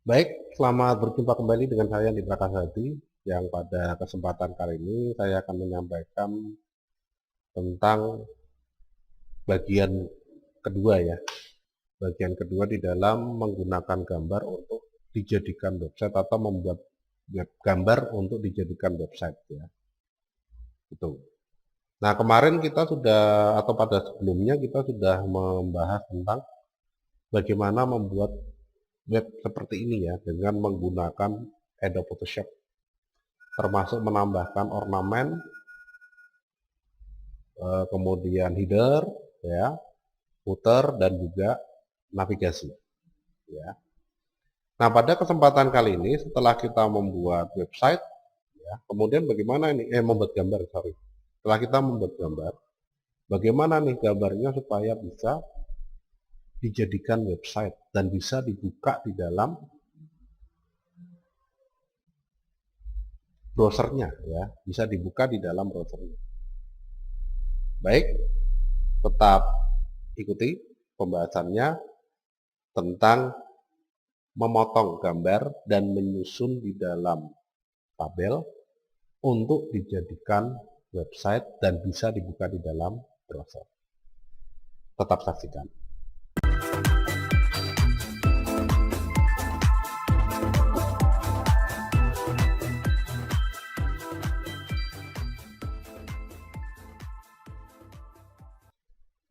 Baik, selamat berjumpa kembali dengan saya Nitra Kasadi, yang pada kesempatan kali ini saya akan menyampaikan tentang bagian kedua ya. Bagian kedua di dalam menggunakan gambar untuk dijadikan website atau membuat gambar untuk dijadikan website ya. Itu. Nah, kemarin kita sudah atau pada sebelumnya kita sudah membahas tentang bagaimana membuat web seperti ini ya dengan menggunakan Adobe Photoshop, termasuk menambahkan ornamen, kemudian header, ya, footer, dan juga navigasi. Ya. Nah, pada kesempatan kali ini setelah kita membuat website, ya, kemudian bagaimana ini? Membuat gambar, sorry. Setelah kita membuat gambar, bagaimana nih gambarnya supaya bisa dijadikan website dan bisa dibuka di dalam browsernya, ya, bisa dibuka di dalam browsernya. Baik, tetap ikuti pembahasannya tentang memotong gambar dan menyusun di dalam tabel untuk dijadikan website dan bisa dibuka di dalam browser. Tetap saksikan.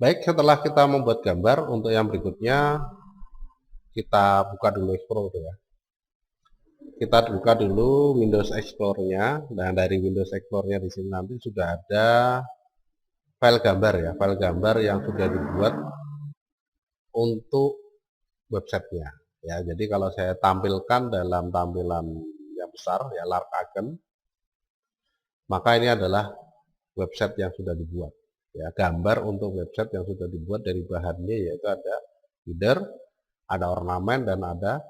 Baik, setelah kita membuat gambar, untuk yang berikutnya kita buka dulu Explore ya. Kita buka dulu Windows Explorer-nya, dan dari Windows Explorer-nya di sini nanti sudah ada file gambar ya, file gambar yang sudah dibuat untuk websitenya. Ya, jadi kalau saya tampilkan dalam tampilan yang besar ya, large icon, maka ini adalah website yang sudah dibuat. Ya, gambar untuk website yang sudah dibuat dari bahannya yaitu ada header, ada ornamen, dan ada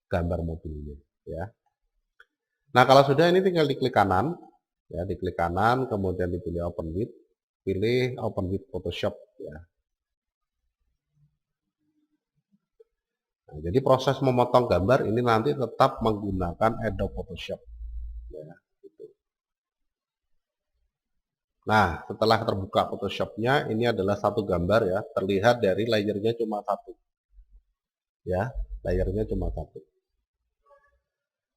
gambar mobilnya. Ya. Nah, kalau sudah ini tinggal diklik kanan, ya, diklik kanan, kemudian dipilih Open With, pilih Open With Photoshop. Ya. Nah, jadi proses memotong gambar ini nanti tetap menggunakan Adobe Photoshop. Ya, gitu. Nah, setelah terbuka Photoshop-nya, ini adalah satu gambar ya, terlihat dari layernya cuma satu. Ya, layernya cuma satu.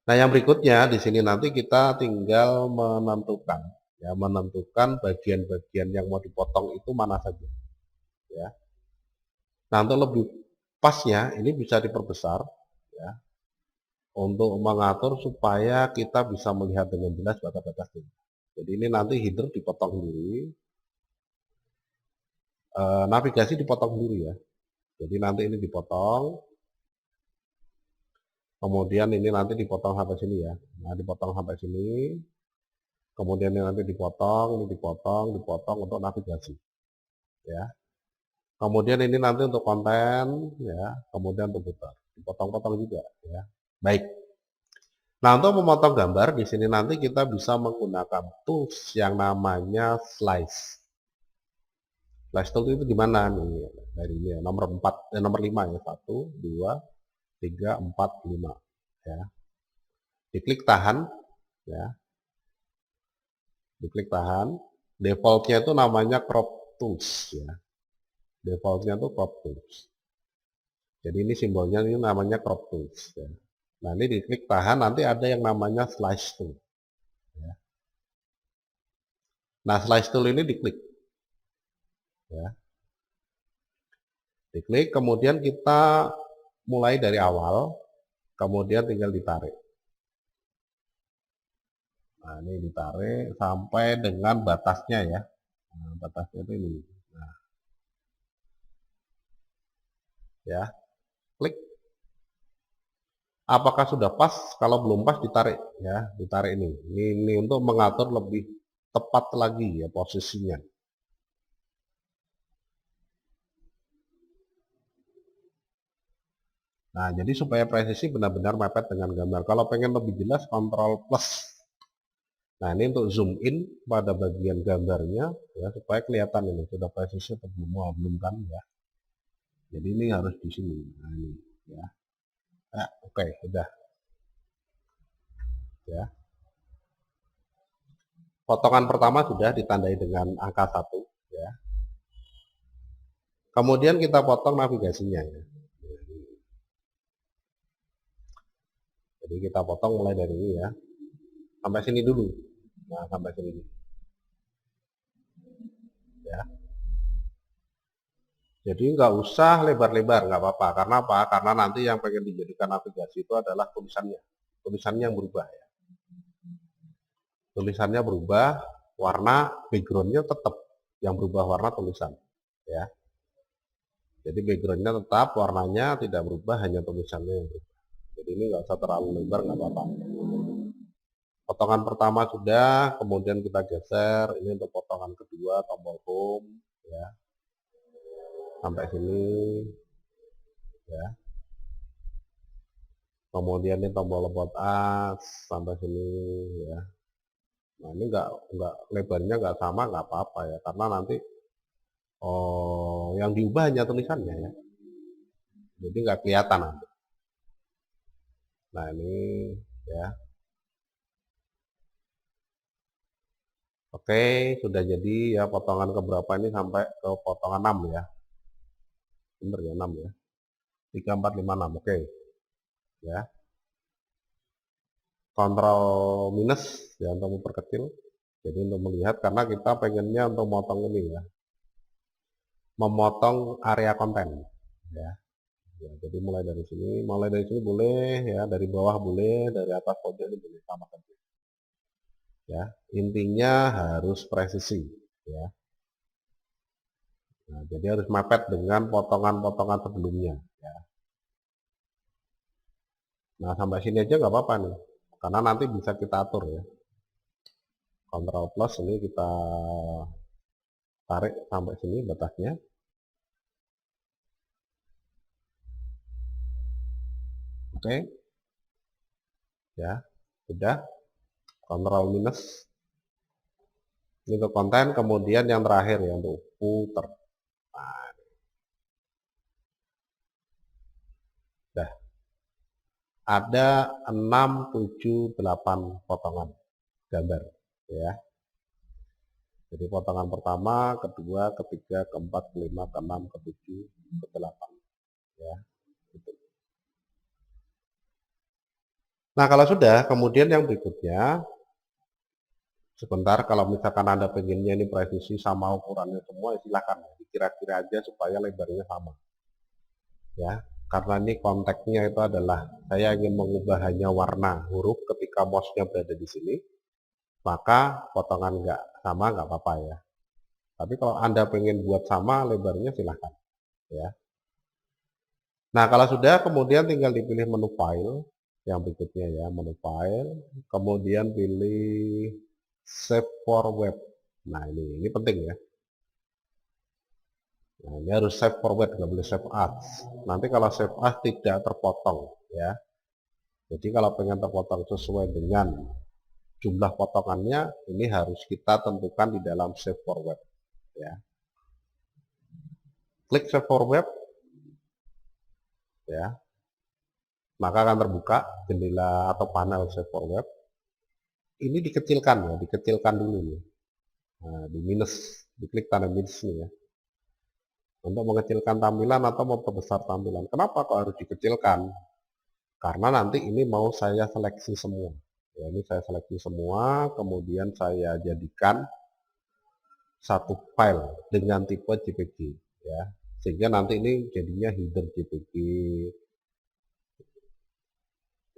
Nah, yang berikutnya di sini nanti kita tinggal menentukan, ya, menentukan bagian-bagian yang mau dipotong itu mana saja. Ya. Nah, untuk lebih pasnya ini bisa diperbesar, ya, untuk mengatur supaya kita bisa melihat dengan jelas batas-batasnya. Jadi ini nanti header dipotong sendiri, navigasi dipotong sendiri ya. Jadi nanti ini dipotong, kemudian ini nanti dipotong sampai sini ya. Nah, dipotong sampai sini, kemudian ini nanti dipotong, ini dipotong, dipotong untuk navigasi. Ya. Kemudian ini nanti untuk konten, ya, kemudian untuk footer, dipotong-potong juga, ya. Baik. Nah, untuk memotong gambar di sini nanti kita bisa menggunakan tools yang namanya slice. Slice tool itu di mana nih? Dari ini ya, nomor 4, nomor 5 ya, 1, 2, 3, 4, 5, ya. Diklik tahan, ya. Diklik tahan. Defaultnya itu namanya crop tools, ya. Defaultnya itu crop tools. Jadi ini simbolnya ini namanya crop tools, ya. Nah, ini diklik tahan, nanti ada yang namanya slice tool, ya. Nah, slice tool ini diklik, ya. Diklik, kemudian kita mulai dari awal, kemudian tinggal ditarik. Nah, ini ditarik sampai dengan batasnya ya. Nah, batasnya itu ini. Nah, ya, klik. Apakah sudah pas? Kalau belum pas ditarik ya, ditarik ini. Ini untuk mengatur lebih tepat lagi ya posisinya. Nah, jadi supaya presisi benar-benar mepet dengan gambar. Kalau pengen lebih jelas, Ctrl plus. Nah, ini untuk zoom in pada bagian gambarnya ya, supaya kelihatan ini sudah presisi atau belum kan ya. Jadi ini harus di sini. Nah, ini ya. Nah, oke, udah ya. Potongan pertama sudah ditandai dengan angka 1 ya. Kemudian kita potong navigasinya ya. Jadi kita potong mulai dari ini ya. Sampai sini dulu. Nah, sampai sini ya. Jadi nggak usah lebar-lebar, nggak apa-apa. Karena apa? Karena nanti yang pengen dijadikan navigasi itu adalah tulisannya. Tulisannya yang berubah ya. Tulisannya berubah, warna backgroundnya tetap yang berubah warna tulisan ya. Jadi backgroundnya tetap, warnanya tidak berubah, hanya tulisannya yang berubah. Jadi ini nggak usah terlalu lebar, nggak apa-apa. Potongan pertama sudah, kemudian kita geser. Ini untuk potongan kedua, tombol home ya, sampai sini ya. Kemudian ini tombol about us sampai sini ya. Nah ini nggak lebarnya nggak sama, nggak apa-apa ya, karena nanti yang diubah hanya tulisannya ya, jadi nggak kelihatan nanti. Nah ini ya. Oke, sudah jadi ya potongan keberapa ini sampai ke potongan 6 ya. Bener ya 6 ya. 3, 4, 5, 6. Oke. Ya. Kontrol minus ya untuk memperkecil. Jadi untuk melihat karena kita pengennya untuk motong ini ya. Memotong area konten ya. Ya, jadi mulai dari sini boleh ya, dari bawah boleh, dari atas pojok ini boleh sama saja. Ya, intinya harus presisi ya. Nah, jadi harus mepet dengan potongan-potongan sebelumnya ya. Nah, sampai sini aja nggak apa-apa nih, karena nanti bisa kita atur ya. Ctrl plus ini kita tarik sampai sini batasnya. Oke. Ya, sudah. Ctrl minus. Ini untuk konten, kemudian yang terakhir ya untuk footer. Nah, sudah. Ada 6, 7, 8 potongan gambar ya. Jadi potongan pertama, kedua, ketiga, keempat, kelima, keenam, ketujuh, kedelapan ya. Gitu. Nah kalau sudah, kemudian yang berikutnya, sebentar kalau misalkan Anda pengennya ini presisi sama ukurannya semua, silahkan dikira-kira aja supaya lebarnya sama ya. Karena ini konteksnya itu adalah saya ingin mengubah hanya warna huruf ketika mouse-nya berada di sini, maka potongan nggak sama nggak apa-apa ya. Tapi kalau Anda pengen buat sama lebarnya silahkan ya. Nah kalau sudah kemudian tinggal dipilih menu file yang berikutnya ya, menu file, kemudian pilih save for web. Nah ini penting ya. Nah ini harus save for web, nggak boleh save as. Nanti kalau save as tidak terpotong ya. Jadi kalau pengen terpotong sesuai dengan jumlah potongannya, ini harus kita tentukan di dalam save for web ya. Klik save for web ya, maka akan terbuka jendela atau panel save for web. Ini dikecilkan ya, dikecilkan dulu nih. Nah, di minus, diklik tanda minus nih ya. Untuk mengecilkan tampilan atau memperbesar tampilan. Kenapa kok harus dikecilkan? Karena nanti ini mau saya seleksi semua. Ya, ini saya seleksi semua, kemudian saya jadikan satu file dengan tipe JPG ya. Sehingga nanti ini jadinya hidden JPG.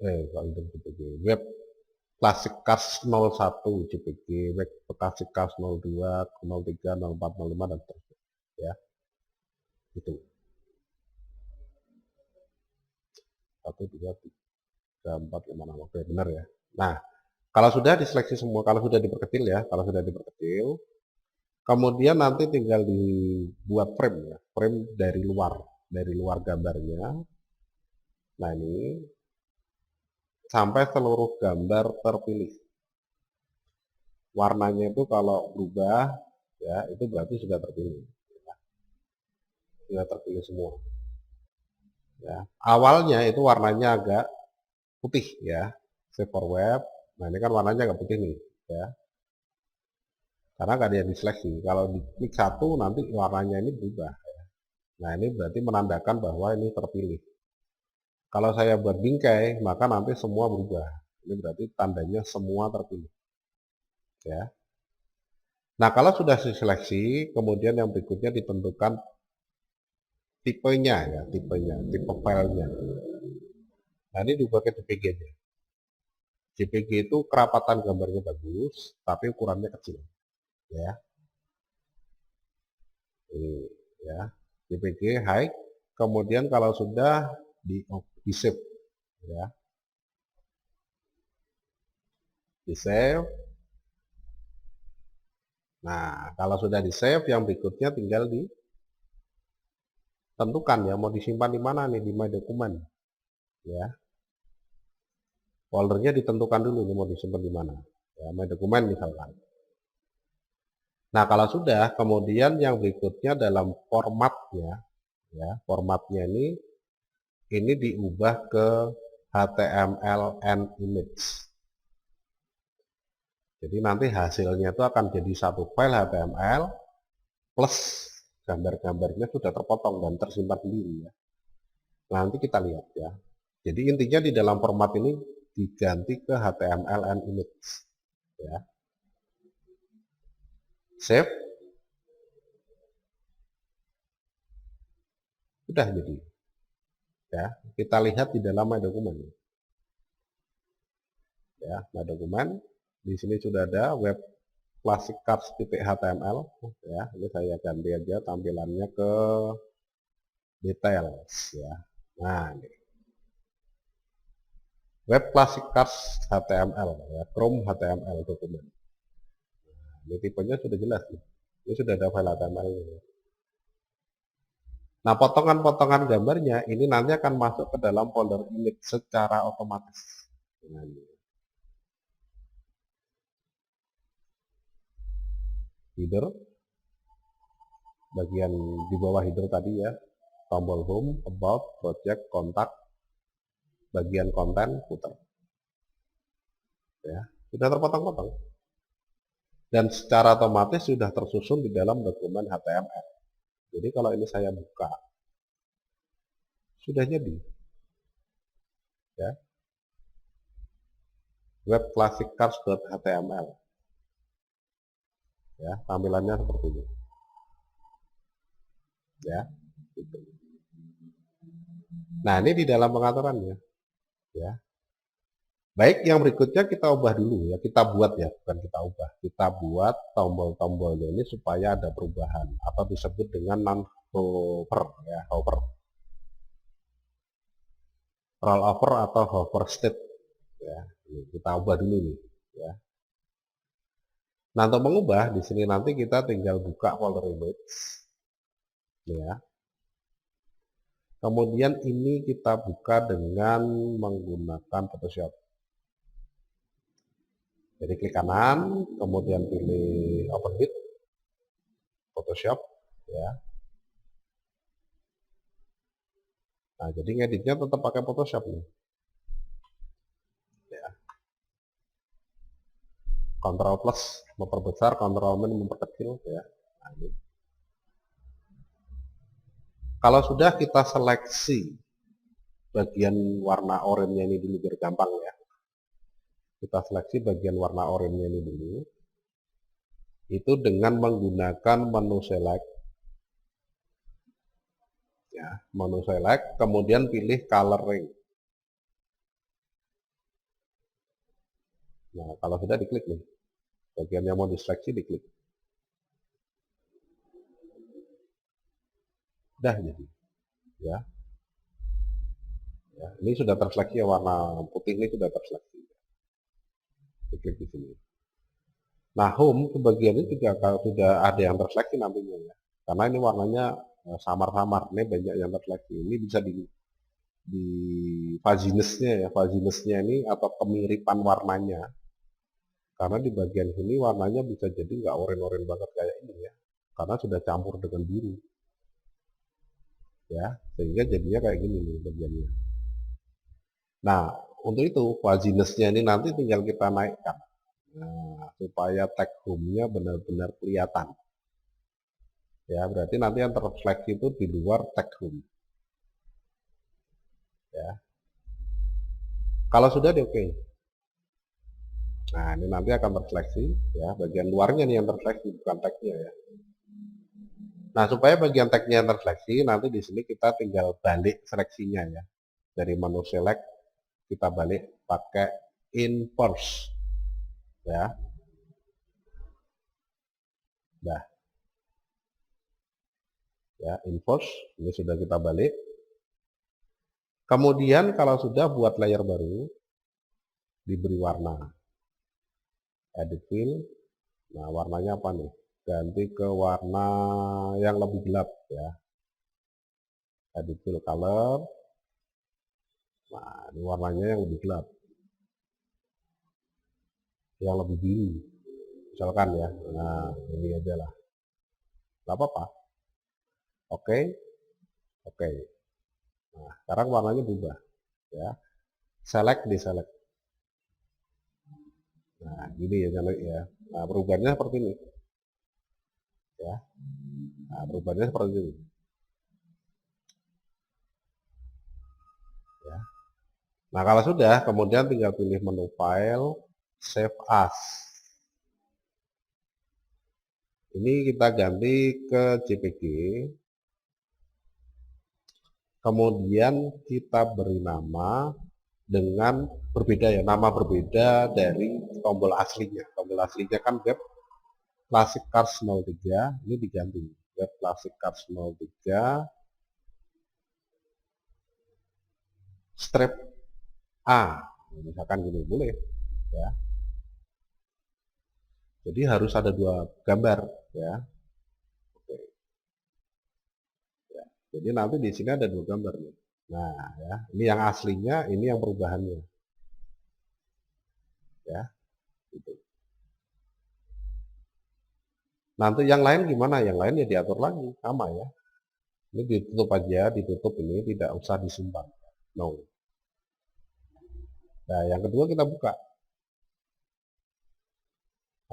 Hidden JPG. Web Classic Cast 01 JPG, Web Classic Cast 02, 03, 04, 05 dan seterusnya ya. Itu 1, 2, 3, 4, 5, 6. Oke, benar ya. Nah, kalau sudah diseleksi semua, kalau sudah diperkecil ya, kalau sudah diperkecil, kemudian nanti tinggal dibuat frame ya, frame dari luar gambarnya. Nah ini sampai seluruh gambar terpilih. Warnanya itu kalau berubah ya, itu berarti sudah terpilih. Ya. Sudah terpilih semua. Ya. Awalnya itu warnanya agak putih ya, save for web. Nah ini kan warnanya agak putih nih, ya. Karena nggak dia diseleksi. Kalau di klik satu nanti warnanya ini berubah. Nah ini berarti menandakan bahwa ini terpilih. Kalau saya buat bingkai, maka nanti semua berubah. Ini berarti tandanya semua terpilih. Ya. Nah kalau sudah diseleksi, kemudian yang berikutnya ditentukan tipenya ya, tipe filenya. Nah ini juga pakai JPG-nya. JPG itu kerapatan gambarnya bagus, tapi ukurannya kecil. Ya, ini ya, JPG high. Kemudian kalau sudah di save, ya, di save. Nah, kalau sudah di save, yang berikutnya tinggal ditentukan ya mau disimpan di mana nih, di My Document, ya. Foldernya ditentukan dulu nih mau disimpan di mana. Ya, My Document misalkan. Nah, kalau sudah, kemudian yang berikutnya dalam formatnya, ya, formatnya ini diubah ke HTML and image. Jadi nanti hasilnya itu akan jadi satu file HTML plus gambar-gambarnya sudah terpotong dan tersimpan sendiri ya. Nanti kita lihat ya. Jadi intinya di dalam format ini diganti ke HTML and image ya. Save. Sudah jadi. Ya, kita lihat di dalam My Document. Ya, My Document. Di sini sudah ada web classic cards.html ya. Ini saya ganti aja tampilannya ke details ya. Nah, ini. Web classic cards HTML ya, Chrome HTML dokumen. Nah, ini tipenya sudah jelas nih. Ini sudah ada file HTML ini. Nah, potongan-potongan gambarnya ini nanti akan masuk ke dalam folder image secara otomatis. Nah, header, bagian di bawah header tadi ya, tombol home, about, project, kontak, bagian konten, footer. Ya, sudah terpotong-potong. Dan secara otomatis sudah tersusun di dalam dokumen HTML. Jadi kalau ini saya buka, sudah jadi. Ya. Web classic cards.html. Ya, tampilannya seperti ini. Ya, gitu. Nah, ini di dalam pengaturannya. Ya. Baik, yang berikutnya kita ubah dulu ya, kita buat ya, bukan kita ubah. Kita buat tombol-tombolnya ini supaya ada perubahan atau disebut dengan non-hover ya, hover. Rollover atau hover state ya. Ini kita ubah dulu nih ya. Nah, untuk mengubah di sini nanti kita tinggal buka folder image ya. Kemudian ini kita buka dengan menggunakan Photoshop. Jadi klik kanan, kemudian pilih Open with Photoshop ya. Nah, jadi ngeditnya tetap pakai Photoshop nih. Ya. Ctrl plus memperbesar, Ctrl min memperkecil ya. Nah, ini. Kalau sudah kita seleksi bagian warna oranye ini dulu biar gampang ya. Kita seleksi bagian warna oranye ini dulu. Itu dengan menggunakan menu select. Ya, menu select, kemudian pilih coloring. Nah, kalau sudah diklik nih. Bagian yang mau diseleksi diklik. Udah jadi. Ya. Ya, ini sudah terseleksi ya, warna putih ini sudah terseleksi. Diklik di sini. Nah, home bagian ini juga kalau sudah ada yang terseleksi nantinya ya. Karena ini warnanya samar-samar, ini banyak yang terseleksi. Ini bisa di fuzziness-nya ya, fuzziness-nya ini atau kemiripan warnanya. Karena di bagian sini warnanya bisa jadi nggak oranye-oranye banget kayak ini ya. Karena sudah campur dengan biru. ya, sehingga jadinya kayak gini nih bagiannya. Nah, untuk itu fuzziness-nya ini nanti tinggal kita naikkan. Nah, supaya tag home-nya benar-benar kelihatan. Ya, berarti nanti yang terrefleksi itu di luar tag home. Ya. Kalau sudah di oke. Nah, ini nanti akan terrefleksi ya, bagian luarnya nih yang terrefleksi bukan tagnya ya. Nah, supaya bagian tagnya yang terrefleksi, nanti di sini kita tinggal balik seleksinya ya. Dari menu select kita balik pakai inverse ya. Nah, ya inverse ini sudah kita balik. Kemudian kalau sudah buat layer baru, diberi warna. Edit fill. Nah, warnanya apa nih? Ganti ke warna yang lebih gelap ya. Edit fill color. Nah, ini warnanya yang lebih gelap. Yang lebih biru. Misalkan ya. Nah, ini aja lah. Gak apa-apa. Oke. Oke. Nah, sekarang warnanya berubah ya. Select di select. Nah, gini ya ya. Nah, perubahannya seperti ini. Ya. Nah, perubahannya seperti ini. Ya. Nah, kalau sudah, kemudian tinggal pilih menu file, save as. Ini kita ganti ke JPG. Kemudian kita beri nama dengan berbeda ya, nama berbeda dari tombol aslinya. Tombol aslinya kan web Classic Cars 03, ini diganti. Web Classic Cars 03 strip A. Misalkan gini, boleh ya. Jadi harus ada dua gambar ya. Oke. Ya. Jadi nanti di sini ada dua gambar nih. Nah, ya, ini yang aslinya, ini yang perubahannya. Ya, gitu. Nanti yang lain gimana? Yang lain ya diatur lagi, sama ya. Ini ditutup aja, ditutup ini, tidak usah disimpan. No. Nah, yang kedua kita buka.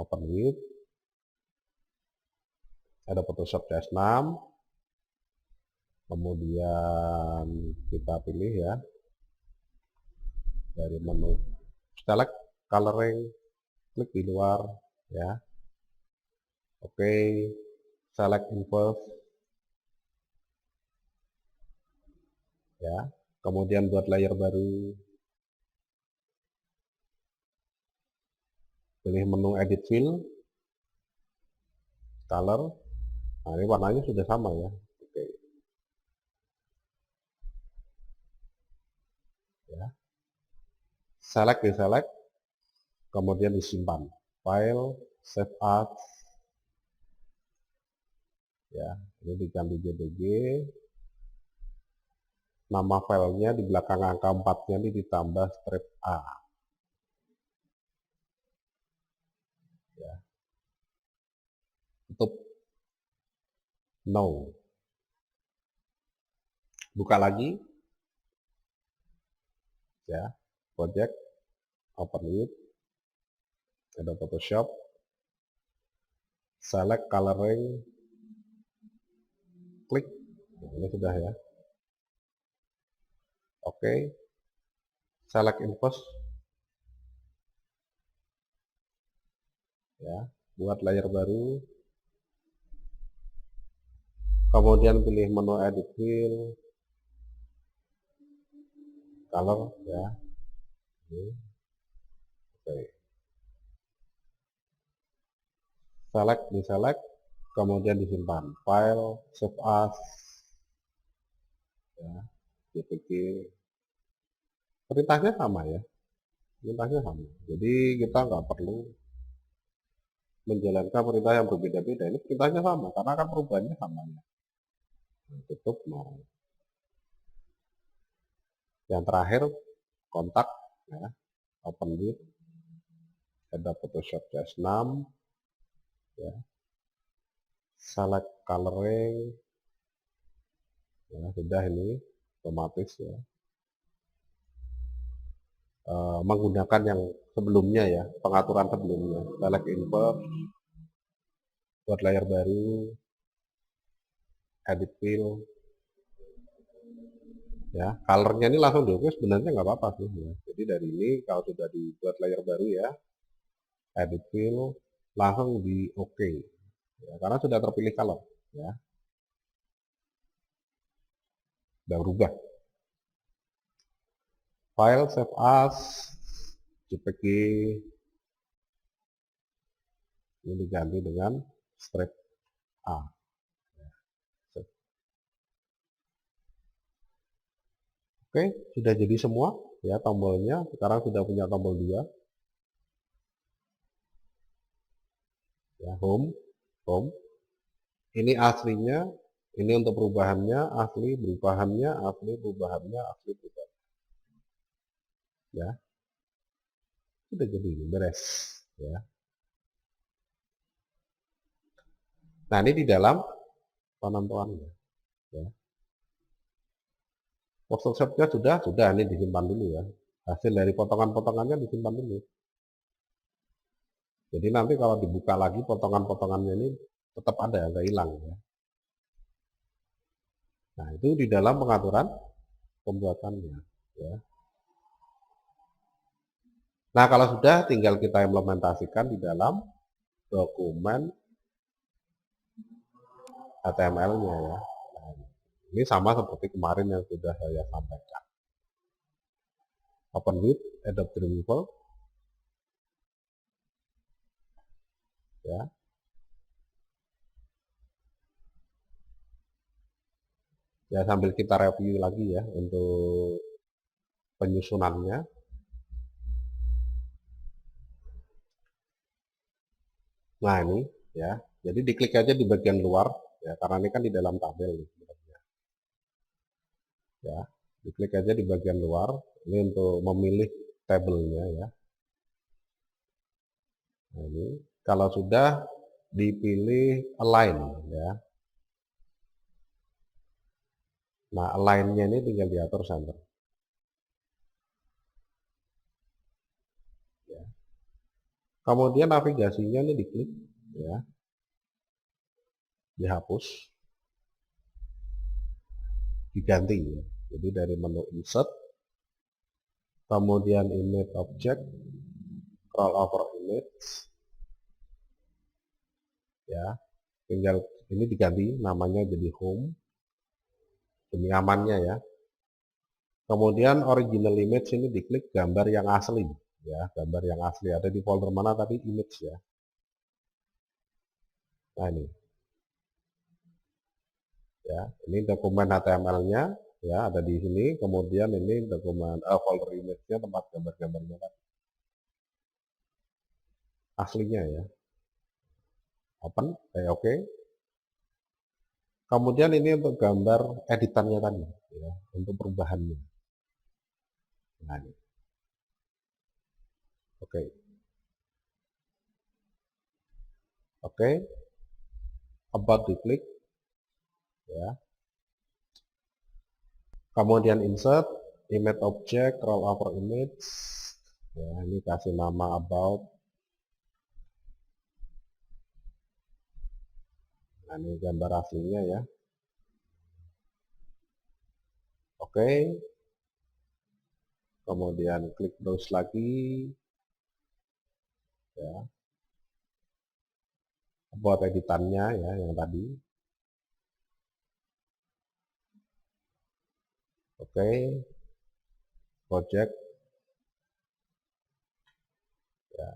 Open with. Ada Photoshop CS6. Kemudian kita pilih ya. Dari menu select coloring, klik di luar ya. Oke, select inverse ya. Kemudian buat layer baru, pilih menu edit fill, color. Nah, ini warnanya sudah sama ya. Oke. Ya. Select di select, kemudian disimpan. File, save as. Ya, ini diganti JPG. Nama filenya di belakang angka 4-nya ini ditambah strip A. Ya. Tutup. No. Buka lagi. Ya. Project. Open with. Ada Photoshop. Select coloring. Klik. Nah, ini sudah ya. Oke. Select inverse. Ya. Buat layer baru. Kemudian pilih menu edit fill. Color ya. Oke. Select di select, kemudian disimpan. File, save as, ya, JPG. Perintahnya sama ya. Perintahnya sama. Jadi kita nggak perlu menjalankan perintah yang berbeda-beda. Ini perintahnya sama karena kan perubahannya sama ya. Tutup mau. Yang terakhir kontak ya. Open with. Ada Photoshop CS6 ya. Select coloring Ya, sudah ini otomatis ya. Menggunakan yang sebelumnya ya, pengaturan sebelumnya. Select invert, buat layer baru, edit fill, ya. Colornya ini langsung di sebenarnya nggak apa-apa sih. Ya. Jadi dari ini kalau sudah dibuat layer baru ya, edit fill, langsung di OK. Ya, karena sudah terpilih color. Ya. Sudah berubah. File, save as, JPG, ini diganti dengan strip A. Oke, sudah jadi semua ya tombolnya. Sekarang sudah punya tombol 2. Ya, home. Ini aslinya, ini untuk perubahannya, asli, perubahannya, asli, perubahannya, asli, perubahan. Ya, sudah jadi beres. Ya. Nah, ini di dalam penentuannya. Ya. Photoshopnya sudah ini disimpan dulu ya. Hasil dari potongan-potongannya disimpan dulu. Jadi nanti kalau dibuka lagi potongan-potongannya ini tetap ada, nggak hilang. Ya. Nah, itu di dalam pengaturan pembuatannya. Ya. Nah, kalau sudah tinggal kita implementasikan di dalam dokumen HTML-nya ya. Nah, ini sama seperti kemarin yang sudah saya sampaikan. Open with Adobe Dreamweaver. Ya. Ya, sambil kita review lagi ya untuk penyusunannya. Nah, ini ya. Jadi diklik aja di bagian luar ya, karena ini kan di dalam tabel nih. Ya, diklik aja di bagian luar. Ini untuk memilih tabelnya ya. Nah, ini kalau sudah dipilih align ya. Nah, align-nya ini tinggal diatur center. Ya. Kemudian navigasinya ini diklik ya. Dihapus. Diganti ya. Jadi dari menu insert, kemudian image object, scroll over image, ya, tinggal ini diganti namanya jadi home, demi amannya ya. Kemudian original image ini diklik gambar yang asli, ya, gambar yang asli ada di folder mana tadi image ya. Nah ini, ya, ini dokumen HTML-nya, ya, ada di sini. Kemudian ini dokumen folder image-nya tempat gambar-gambarnya kan. Aslinya ya. Open, oke. Kemudian ini untuk gambar editannya tadi, ya, untuk perubahannya. Nah, ini. Oke. Oke. About diklik, ya. Kemudian insert, image object, roll over image. Ya, ini kasih nama about. Nah, ini gambar aslinya ya. Oke. Kemudian klik browse lagi. Ya. Buat editannya ya yang tadi. Oke. Project. Ya.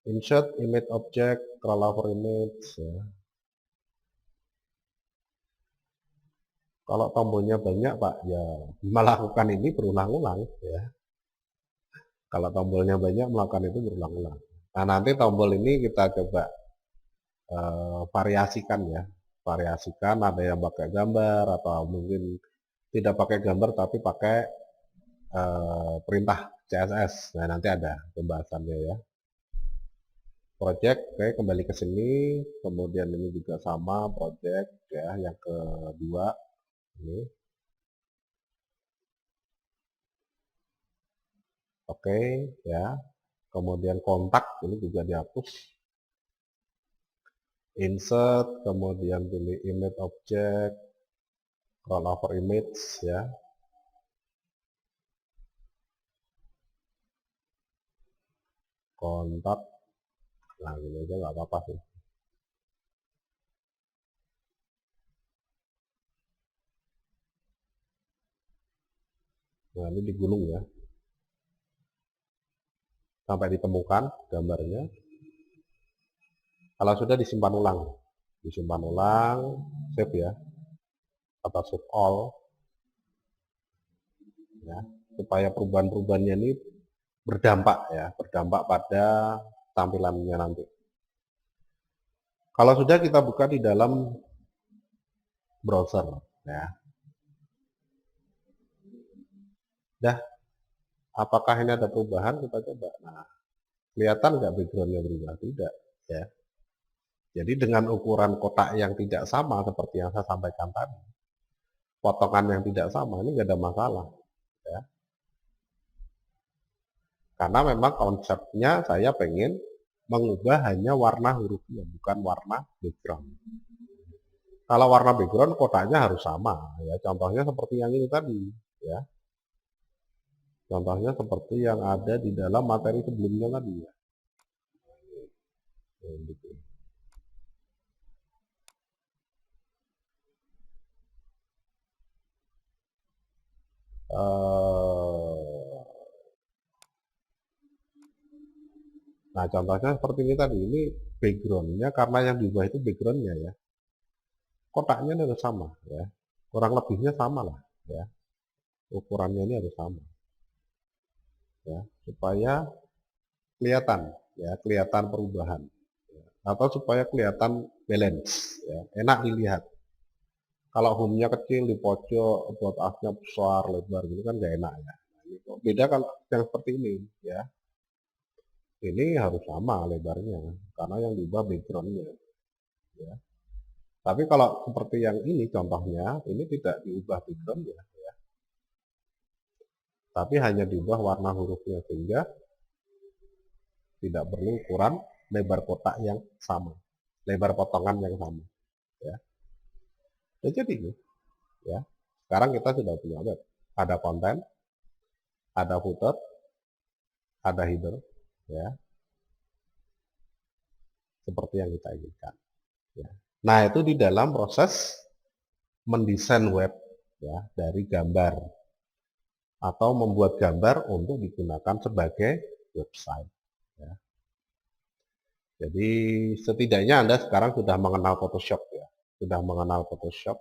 Insert image object, roll over image ya. Kalau tombolnya banyak Pak, ya melakukan ini berulang-ulang ya. Kalau tombolnya banyak melakukan itu berulang-ulang. Nah, nanti tombol ini kita coba variasikan ya. Variasikan, ada yang pakai gambar atau mungkin tidak pakai gambar tapi pakai perintah CSS. Nah, nanti ada pembahasannya ya. project. Oke, kembali ke sini, kemudian ini juga sama project ya, yang kedua ini. Oke ya, kemudian kontak ini juga dihapus. Insert, kemudian pilih image object, roll over image ya. Kontak, nah ini aja nggak apa-apa sih. Nah ini digulung ya, sampai ditemukan gambarnya. Kalau sudah disimpan ulang, save ya, atau save all ya, supaya perubahan-perubahannya ini berdampak ya, berdampak pada tampilannya nanti. Kalau sudah, kita buka di dalam browser ya. Dah, apakah ini ada perubahan? Kita coba. Nah, kelihatan nggak backgroundnya berubah? Tidak ya. Jadi dengan ukuran kotak yang tidak sama seperti yang saya sampaikan tadi, potongan yang tidak sama, ini nggak ada masalah ya. Karena memang konsepnya saya pengen mengubah hanya warna hurufnya, bukan warna background. Kalau warna background kotaknya harus sama ya. Contohnya seperti yang ini tadi ya. Contohnya seperti yang ada di dalam materi sebelumnya tadi ya. Gitu. Nah contohnya seperti ini tadi, ini backgroundnya karena yang diubah itu backgroundnya ya. Kotaknya ini harus sama ya. Kurang lebihnya sama lah ya. Ukurannya ini harus sama ya, supaya kelihatan ya, kelihatan perubahan ya. Atau supaya kelihatan balance ya, enak dilihat. Kalau home-nya kecil di pojok, buat asnya besar lebar gitu kan nggak enak ya. Beda kalau yang seperti ini ya, ini harus sama lebarnya karena yang diubah backgroundnya ya. Tapi kalau seperti yang ini contohnya, ini tidak diubah backgroundnya ya, tapi hanya diubah warna hurufnya, sehingga tidak perlu ukuran lebar kotak yang sama, lebar potongan yang sama ya. Jadi ini ya, sekarang kita sudah punya web, ada konten, ada footer, ada header ya, seperti yang kita inginkan ya. Nah itu di dalam proses mendesain web ya, dari gambar atau membuat gambar untuk digunakan sebagai website ya. Jadi setidaknya Anda sekarang sudah mengenal Photoshop ya, sudah mengenal Photoshop.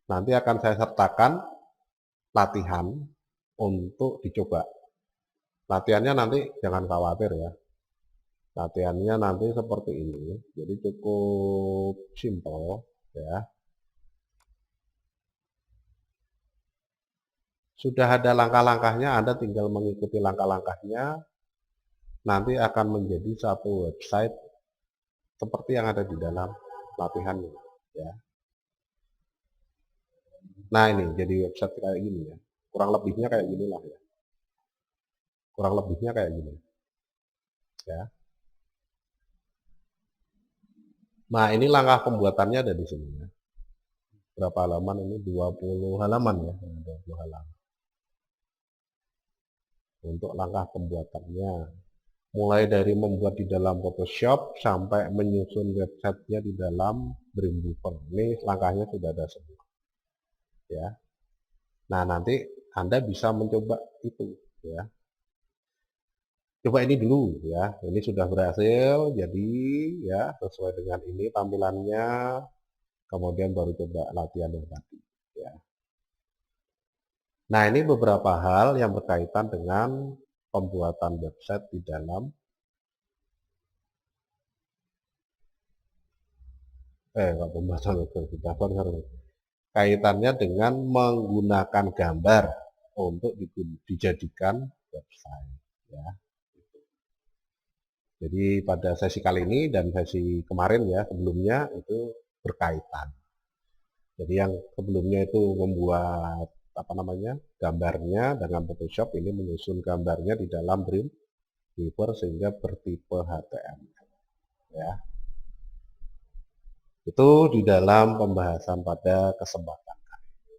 Nanti akan saya sertakan latihan untuk dicoba. Latihannya nanti jangan khawatir ya. Latihannya nanti seperti ini. Jadi cukup simple ya. Sudah ada langkah-langkahnya, Anda tinggal mengikuti langkah-langkahnya. Nanti akan menjadi satu website seperti yang ada di dalam latihan ya. Nah ini jadi website kayak gini ya, kurang lebihnya kayak gini lah ya, kurang lebihnya kayak gini ya. Nah ini langkah pembuatannya ada di sini ya. Berapa halaman ini? 20 halaman ya, 20 halaman untuk langkah pembuatannya. Mulai dari membuat di dalam Photoshop sampai menyusun websitenya di dalam Dreamweaver. Ini langkahnya sudah ada semua ya. Nah nanti Anda bisa mencoba itu ya. Coba ini dulu ya, ini sudah berhasil jadi ya, sesuai dengan ini tampilannya, kemudian baru coba latihan yang tadi ya. Nah ini beberapa hal yang berkaitan dengan pembuatan website di dalam pembuatan website di dalam kaitannya dengan menggunakan gambar untuk dijadikan website ya. Jadi pada sesi kali ini dan sesi kemarin ya sebelumnya itu berkaitan. Jadi yang sebelumnya itu membuat gambarnya dengan Photoshop, ini menyusun gambarnya di dalam Dreamweaver sehingga bertipe HTML ya. Itu di dalam pembahasan pada kesempatan kali ini.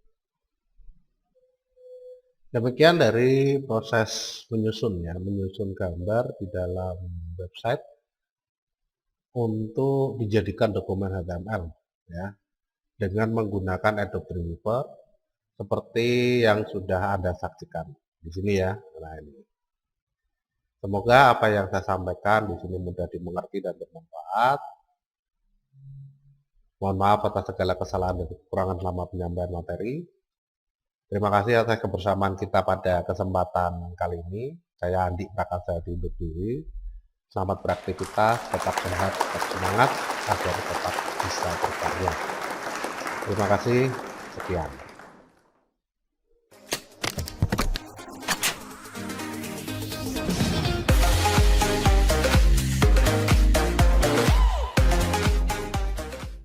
Demikian dari proses menyusun gambar di dalam website untuk dijadikan dokumen HTML ya, dengan menggunakan Adobe Dreamweaver seperti yang sudah Anda saksikan di sini ya. Nah, ini. Semoga apa yang saya sampaikan di sini mudah dimengerti dan bermanfaat. Mohon maaf atas segala kesalahan dan kekurangan selama penyampaian materi. Terima kasih atas kebersamaan kita pada kesempatan kali ini. Saya Andi Prakasa undur diri. Selamat beraktivitas, tetap sehat, tetap semangat, agar tetap bisa berkarya. Terima kasih, sekian.